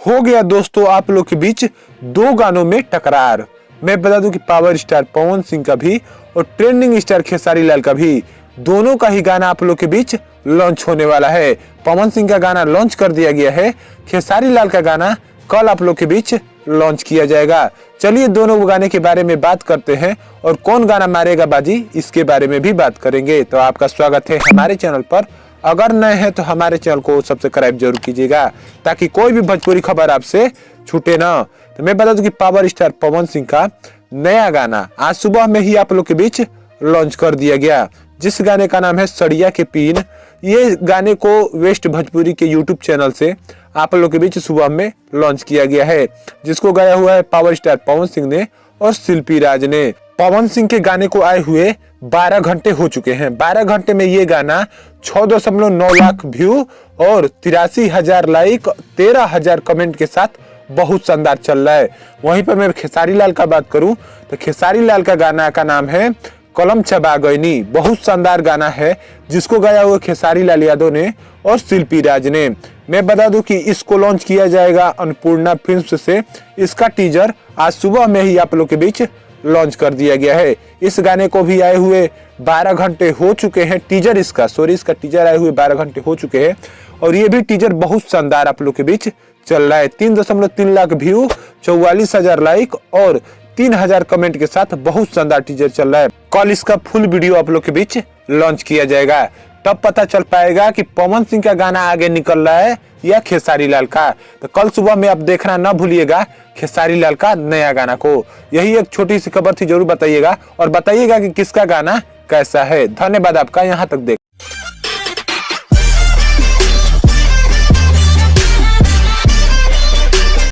हो गया दोस्तों आप लोग के बीच दो गानों में टकरार। मैं बता दूं कि पावर स्टार पवन सिंह का भी और ट्रेंडिंग स्टार खेसारी लाल का भी दोनों का ही गाना आप लोग के बीच लॉन्च होने वाला है। पवन सिंह का गाना लॉन्च कर दिया गया है, खेसारी लाल का गाना कल आप लोग के बीच लॉन्च किया जाएगा। चलिए दोनों गाने के बारे में बात करते हैं और कौन गाना मारेगा बाजी इसके बारे में भी बात करेंगे। तो आपका स्वागत है हमारे चैनल पर। अगर नए हैं तो हमारे चैनल को सब्सक्राइब जरूर कीजिएगा ताकि कोई भी भोजपुरी खबर आपसे छूटे ना। तो मैं बता दूं कि पावर स्टार पवन सिंह का नया गाना आज सुबह में ही आप लोग के बीच लॉन्च कर दिया गया, जिस गाने का नाम है सड़िया के पीन। ये गाने को वेस्ट भोजपुरी के यूट्यूब चैनल से आप लोग के बीच सुबह में लॉन्च किया गया है, जिसको गाया हुआ है पावर स्टार पवन सिंह ने और शिल्पी राज ने। पवन सिंह के गाने को आए हुए 12 घंटे हो चुके हैं। 12 घंटे में ये गाना 6.9 लाख व्यू और 83,000 लाइक 13,000 कमेंट के साथ बहुत शानदार चल रहा है। वहीं पर मैं खेसारी लाल का बात करूं तो खेसारी लाल का गाना का नाम है कलम चबा गईनी। बहुत शानदार गाना है जिसको गाया हुआ खेसारी लाल यादव ने और शिल्पी राज ने। मैं बता दूं कि इसको लॉन्च किया जाएगा अन्नपूर्णा फिल्म्स से। इसका टीजर आज सुबह में ही आप लोग के बीच लॉन्च कर दिया गया है। इस गाने को भी आए हुए 12 घंटे हो चुके हैं। इसका टीजर आए हुए 12 घंटे हो चुके हैं और ये भी टीजर बहुत शानदार आप लोग के बीच चल रहा है। 3.3 लाख व्यू, 44,000 लाइक और 3,000 कमेंट के साथ बहुत शानदार टीजर चल रहा है। कल इसका फुल वीडियो आप लोग के बीच लॉन्च किया जाएगा, तब पता चल पाएगा कि पवन सिंह का गाना आगे निकल रहा है या खेसारी लाल का। तो कल सुबह में आप देखना न भूलिएगा खेसारी लाल का नया गाना को। यही एक छोटी सी खबर थी, जरूर बताइएगा और बताइएगा कि किसका गाना कैसा है। धन्यवाद आपका यहाँ तक देख